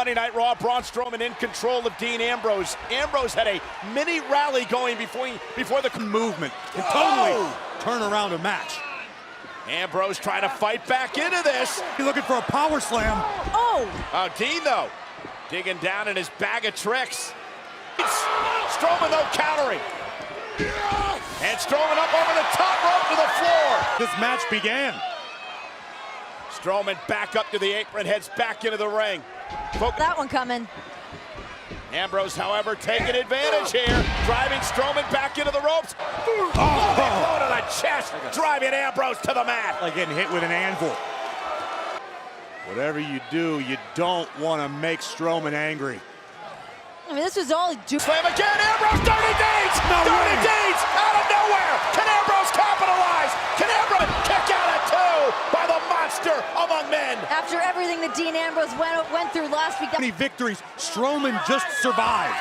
Monday Night Raw, Braun Strowman in control of Dean Ambrose. Ambrose had a mini rally going before the movement. Can totally turn around a match. Ambrose trying to fight back into this. He's looking for a power slam. Oh, Dean, though, digging down in his bag of tricks. Strowman, though, countering. And Strowman up over the top rope to the floor. This match began. Strowman back up to the apron, heads back into the ring. That one coming. Ambrose, however, taking advantage here, driving Strowman back into the ropes. Blow to the chest, driving Ambrose to the mat. Like getting hit with an anvil. Whatever you do, you don't want to make Strowman angry. I mean, this was all do. Slam again, Ambrose, dirty deeds! No dirty way. deeds out of nowhere! Can Ambrose capitalize? Can Ambrose kick out at two by the monster among men? After everything that Dean Ambrose went through last week. Many victories, Strowman just survived.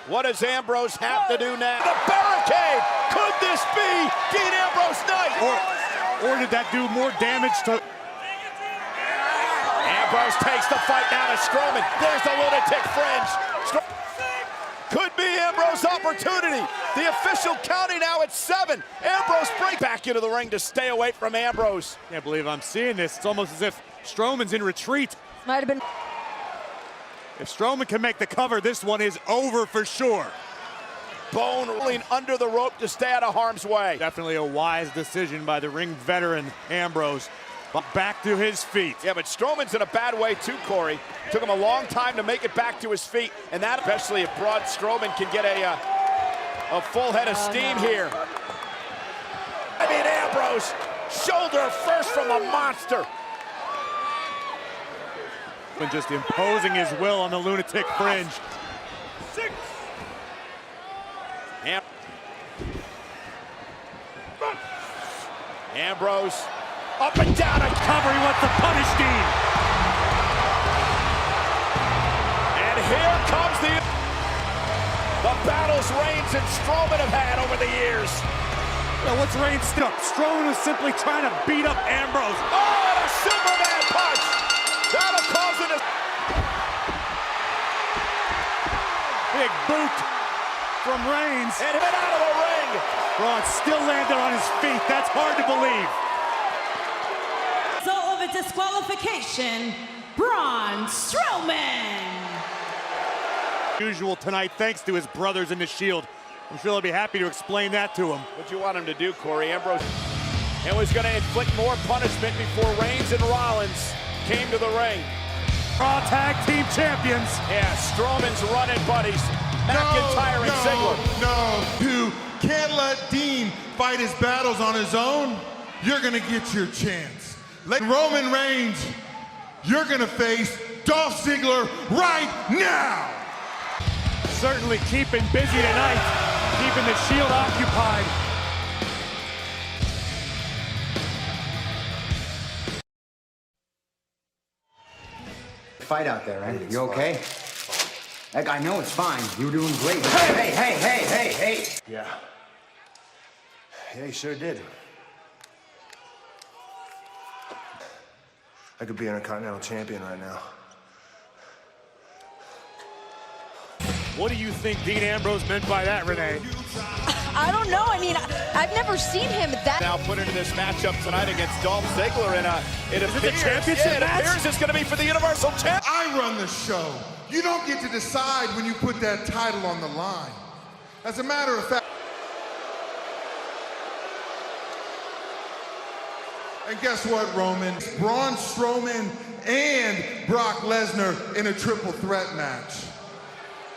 What does Ambrose have to do now? The barricade! Could this be Dean Ambrose night? Or did that do more damage to... Ambrose takes the fight now to Strowman. There's the lunatic fringe. Could be Ambrose's opportunity. The official counting now at 7. Ambrose breaks back into the ring to stay away from Ambrose. Can't believe I'm seeing this. It's almost as if Strowman's in retreat. Might have been. If Strowman can make the cover, this one is over for sure. Bone rolling under the rope to stay out of harm's way. Definitely a wise decision by the ring veteran, Ambrose. But back to his feet. Yeah, but Strowman's in a bad way too, Corey. Took him a long time to make it back to his feet, and that especially if Braun Strowman can get a full head of steam here. I mean, Ambrose, shoulder first from a monster. And just imposing his will on the lunatic fringe. Ambrose up and down a Cover, he wants to punish Dean. And here comes the battles Reigns and Strowman have had over the years. Now what's Reigns stuck? Strowman was simply trying to beat up Ambrose. Oh, and a Superman punch! That'll cause it a big boot from Reigns. And hit out of the ring. Braun still landed on his feet. That's hard to believe. Result of a disqualification, Braun Strowman. Usual tonight, thanks to his brothers in the Shield. I'm sure they'll be happy to explain that to him. What you want him to do, Corey? Ambrose and was going to inflict more punishment before Reigns and Rollins came to the ring. Raw Tag Team Champions. Yeah, Strowman's running buddies. McIntyre and Ziggler. No, you can't let Dean fight his battles on his own. You're gonna get your chance. Let Roman Reigns, you're gonna face Dolph Ziggler right now. Certainly keeping busy tonight, keeping the Shield occupied. Fight out there, right? You okay? Like, I know it's fine. You're doing great. Hey! Yeah. Yeah, he sure did. I could be Intercontinental Champion right now. What do you think Dean Ambrose meant by that, Renee? I don't know. I mean, I've never seen him that. Now put into this matchup tonight against Dolph Ziggler, and it appears, championship match? It appears it's going to be for the Universal Championship. I run the show. You don't get to decide when you put that title on the line. As a matter of fact, and guess what, Roman? Braun Strowman and Brock Lesnar in a triple threat match.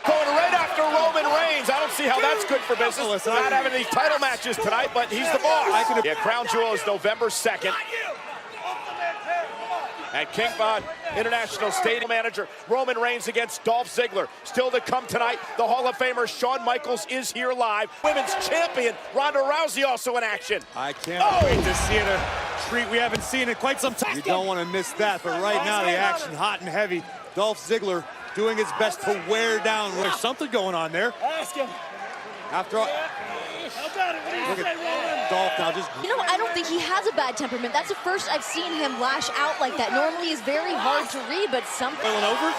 Going right after Roman Reigns. I don't see how that's good for business. Not having these title matches tonight, but he's the boss. Yeah, Crown Jewel is November 2nd. At King Von International Stadium manager, Roman Reigns against Dolph Ziggler. Still to come tonight, the Hall of Famer Shawn Michaels is here live. Women's champion Ronda Rousey also in action. I can't wait to see it, a treat we haven't seen in quite some time. You don't want to miss that, but right now the action hot and heavy. Dolph Ziggler doing his best to wear down. There's something going on there. Ask him. After all, How about it? What do you say, Roman? Dolph now just... You know, I don't think he has a bad temperament. That's the first I've seen him lash out like that. Normally, he's very hard to read, but something... Going over?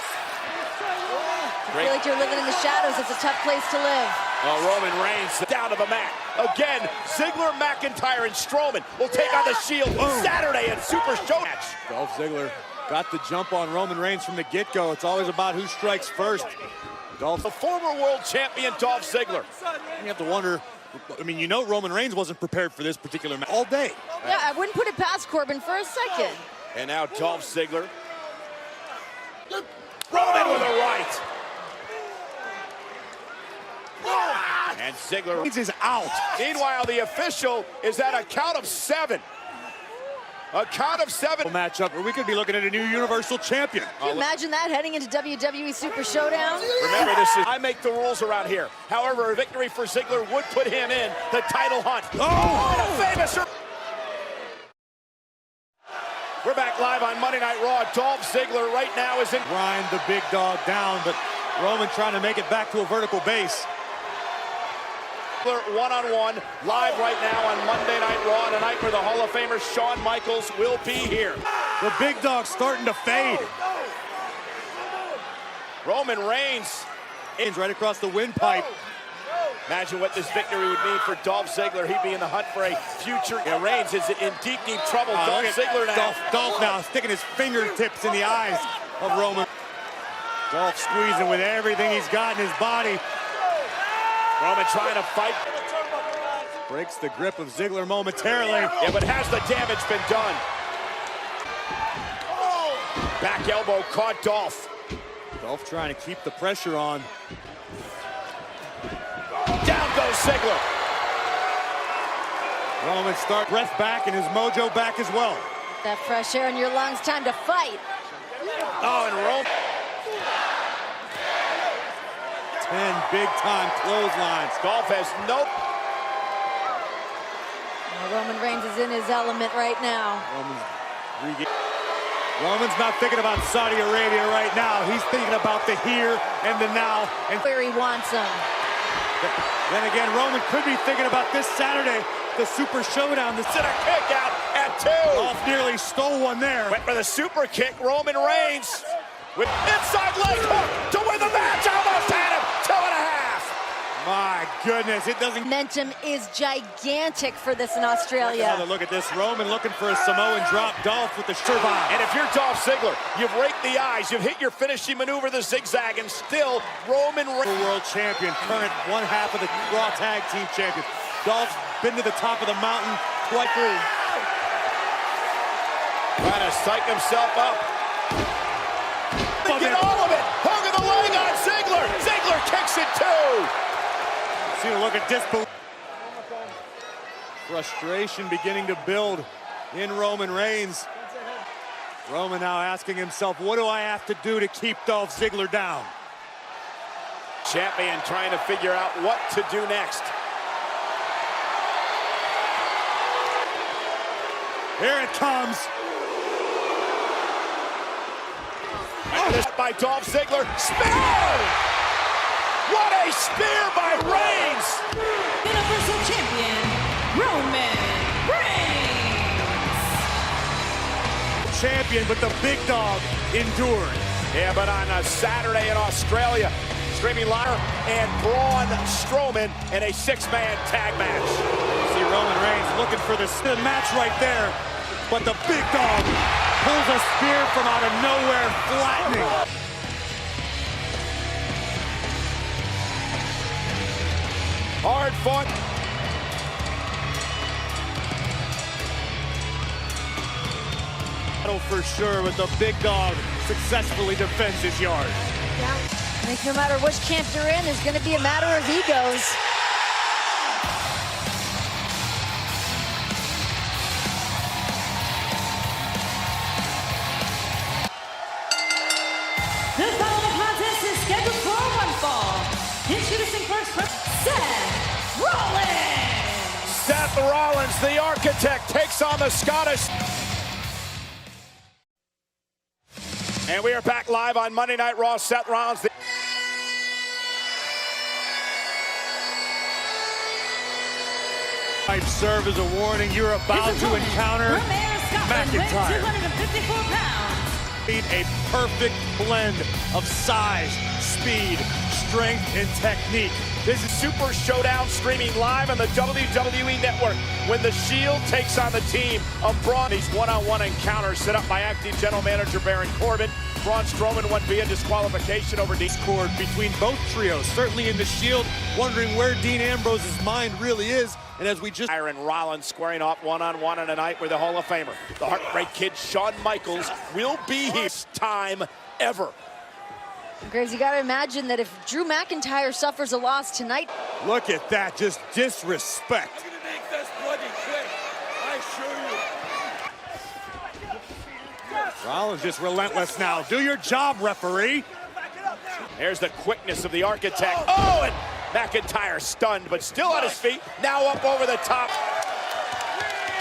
I feel like you're living in the shadows. It's a tough place to live. Oh, Roman Reigns down to the mat. Again, Ziggler, McIntyre, and Strowman will take on the Shield Saturday at Super Show match. Dolph Ziggler got the jump on Roman Reigns from the get-go. It's always about who strikes first. The former world champion, Dolph Ziggler. You have to wonder, I mean, you know Roman Reigns wasn't prepared for this particular match all day. Yeah, I wouldn't put it past Corbin for a second. And now Dolph Ziggler. Roman with a right. And Ziggler Reigns is out. Meanwhile, the official is at a count of 7. A count of 7. Matchup, or we could be looking at a new Universal Champion. Can you imagine that heading into WWE Super Showdown? Remember, I make the rules around here. However, a victory for Ziggler would put him in the title hunt. Oh, and a famous... We're back live on Monday Night Raw. Dolph Ziggler right now is in... Grind the big dog down, but Roman trying to make it back to a vertical base. One-on-one, live right now on Monday Night Raw, tonight where the Hall of Famer Shawn Michaels will be here. The big dog's starting to fade. Roman Reigns. Right across the windpipe. Imagine what this victory would mean for Dolph Ziggler. He'd be in the hunt for a future. Yeah, Reigns is in deep, deep trouble. Dolph Ziggler now. Dolph now sticking his fingertips in the eyes of Roman. Dolph squeezing with everything he's got in his body. Roman trying to fight. Breaks the grip of Ziggler momentarily. Yeah, but has the damage been done? Back elbow caught Dolph. Dolph trying to keep the pressure on. Down goes Ziggler. Roman start breath back and his mojo back as well. That fresh air in your lungs, time to fight. Oh, and Roman. 10 big-time clotheslines. Dolph has no... Roman Reigns is in his element right now. Roman's not thinking about Saudi Arabia right now. He's thinking about the here and the now. And where he wants him. Then again, Roman could be thinking about this Saturday, the Super Showdown. This is a kick out at 2. Dolph nearly stole one there. Went for the super kick, Roman Reigns. With inside leg hook to win the match. Almost had him. 2.5. My goodness, it doesn't... Momentum is gigantic for this in Australia. Another look at this. Roman looking for a Samoan drop. Dolph with the survive. And if you're Dolph Ziggler, you've raked the eyes, you've hit your finishing maneuver, the zigzag, and still Roman Reigns. World champion, current one half of the Raw Tag Team champion. Dolph's been to the top of the mountain twice through. Trying to psych himself up. Get all of it. Hook of the leg on Ziggler. Ziggler kicks it too. See a look at disbelief. Frustration beginning to build in Roman Reigns. Roman now asking himself, what do I have to do to keep Dolph Ziggler down? Champion trying to figure out what to do next. Here it comes. By Dolph Ziggler. Spear! What a spear by Reigns! Universal Champion, Roman Reigns. Champion, but the big dog endured. Yeah, but on a Saturday in Australia, streaming live, and Braun Strowman in a 6-man tag match. See Roman Reigns looking for the match right there, but the big dog pulls a spear from out of nowhere, flattening. Hard fought. For sure, but the big dog successfully defends his yard. Yeah, I think no matter which camp you're in, there's going to be a matter of egos. The following contest is scheduled for one fall. Introducing first from Seth Rollins. Seth Rollins, the architect, takes on the Scottish. And we are back live on Monday Night Raw. Seth Rollins. Might serve as a warning. You're about to encounter from Ayr, Scotland, weighing McIntyre. 254 pounds. A perfect blend of size, speed, strength, and technique. This is Super Showdown streaming live on the WWE Network when The Shield takes on the team of Braun. These one-on-one encounters set up by acting general manager Baron Corbin. Braun Strowman won via disqualification over Discord between both trios, certainly in The Shield, wondering where Dean Ambrose's mind really is. And as we just... Aaron Rollins squaring off one-on-one on a night with the Hall of Famer. The Heartbreak Kid, Shawn Michaels, will be his time ever. Graves, you got to imagine that if Drew McIntyre suffers a loss tonight. Look at that, just disrespect. Rollins just relentless now. Do your job, referee. There's the quickness of the architect. Oh, and McIntyre stunned, but still on his feet. Now up over the top.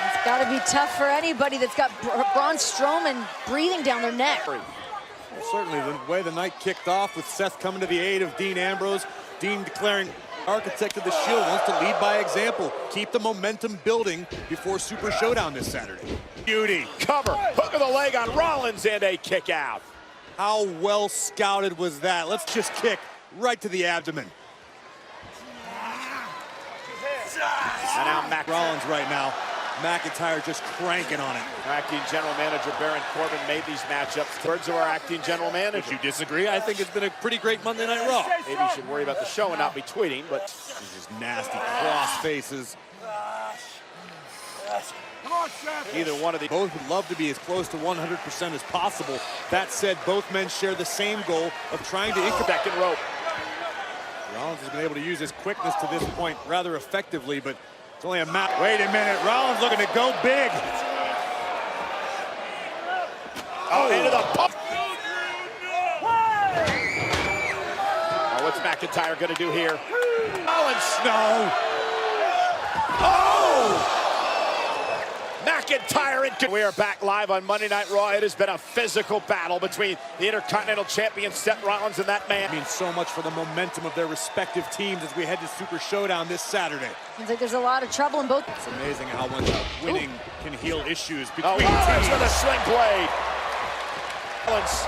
It's got to be tough for anybody that's got Braun Strowman breathing down their neck. Well, certainly the way the night kicked off with Seth coming to the aid of Dean Ambrose. Dean declaring architect of the Shield wants to lead by example. Keep the momentum building before Super Showdown this Saturday. Beauty, cover, hook of the leg on Rollins, and a kick out. How well scouted was that? Let's just kick right to the abdomen. And now Rollins right now. McIntyre just cranking on it. Acting general manager Baron Corbin made these matchups. Thirds of our acting general manager. Would you disagree? I think it's been a pretty great Monday Night Raw. Maybe you should worry about the show and not be tweeting, but These just nasty cross faces. either one of the... Both would love to be as close to 100% as possible. That said, both men share the same goal of trying to increment. Second rope. Rollins has been able to use his quickness to this point rather effectively, but it's only a matter. Wait a minute, Rollins looking to go big. Oh, into the pump. Oh, what's McIntyre going to do here? Rollins. No. Oh! McIntyre and... We are back live on Monday Night Raw. It has been a physical battle between the Intercontinental Champion Seth Rollins and that man. It means so much for the momentum of their respective teams as we head to Super Showdown this Saturday. Seems like there's a lot of trouble in both. It's amazing how much winning can heal issues between Rollins teams. with a sling blade. Rollins.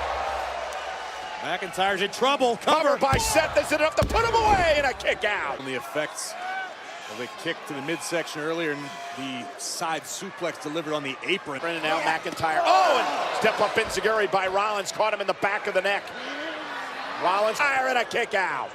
McIntyre's in trouble. Covered by Seth. Is it enough to put him away? And a kick out. The effects of the kick to the midsection earlier and the side suplex delivered on the apron. And now McIntyre. Oh, and step up enziguri by Rollins. Caught him in the back of the neck. Rollins fire and a kick out.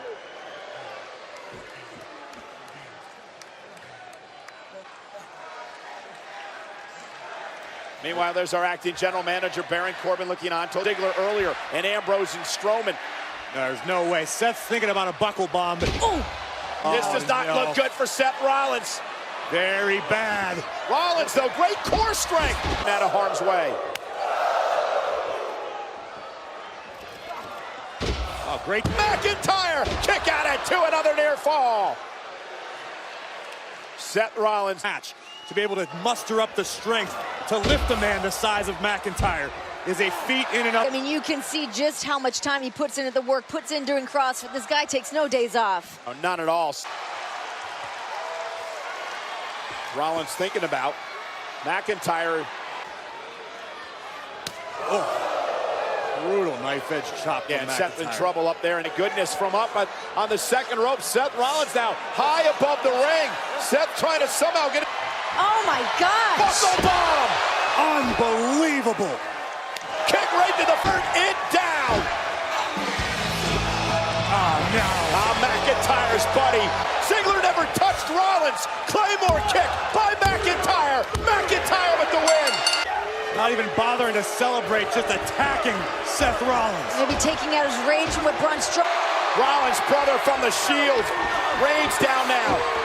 Meanwhile, there's our acting general manager, Baron Corbin, looking on to Ziggler earlier, and Ambrose and Strowman. There's no way. Seth's thinking about a buckle bomb, but This does not look good for Seth Rollins. very bad. Rollins, though, great core strength. Out of harm's way. Oh, great. McIntyre, kick out at 2, another near fall. Seth Rollins. Match to be able to muster up the strength to lift a man the size of McIntyre is a feat in and of. I mean, you can see just how much time he puts into the work, puts in during CrossFit. This guy takes no days off. Oh, none at all. Rollins thinking about McIntyre. Brutal knife edge chop. Yeah, from and Seth in McIntyre. trouble up there. And goodness from up on the second rope. Seth Rollins now high above the ring. Seth trying to somehow get it. Oh my gosh! Buckle bomb! Unbelievable. Kick right to the front, it down. Oh, no. McIntyre's buddy. Ziggler never touched Rollins. Claymore kick by McIntyre. McIntyre with the win. Not even bothering to celebrate, just attacking Seth Rollins. Maybe taking out his rage from what Braun Strowman. Rollins' brother from the Shield. Reigns down now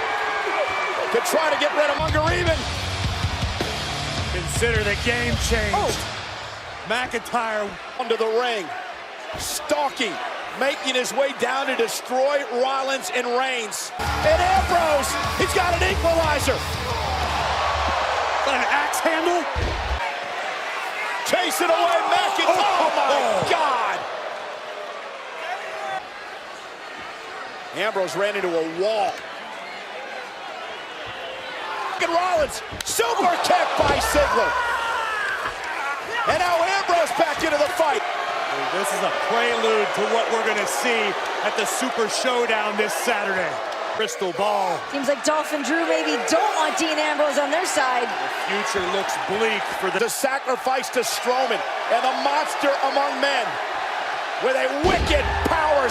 to try to get rid of Unger even. Consider the game changed. McIntyre Under the ring. Stalking. Making his way down to destroy Rollins and Reigns. And Ambrose, he's got an equalizer. an axe handle. Chasing away McIntyre. Oh my God. Ambrose ran into a wall. And Rollins, super kick by Ziggler. And now Ambrose back into the fight. This is a prelude to what we're going to see at the Super Showdown this Saturday. Crystal ball. Seems like Dolph and Drew maybe don't want Dean Ambrose on their side. The future looks bleak for The sacrifice to Strowman and the monster among men with a wicked power.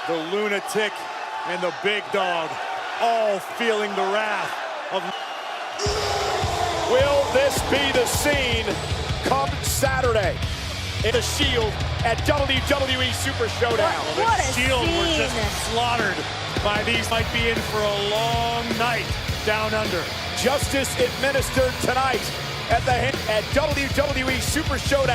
The lunatic and the big dog all feeling the wrath of... Will this be the scene come Saturday in the Shield at WWE Super Showdown? What a Shield were scene. just slaughtered by these. Might be in for a long night down under. Justice administered tonight at WWE Super Showdown.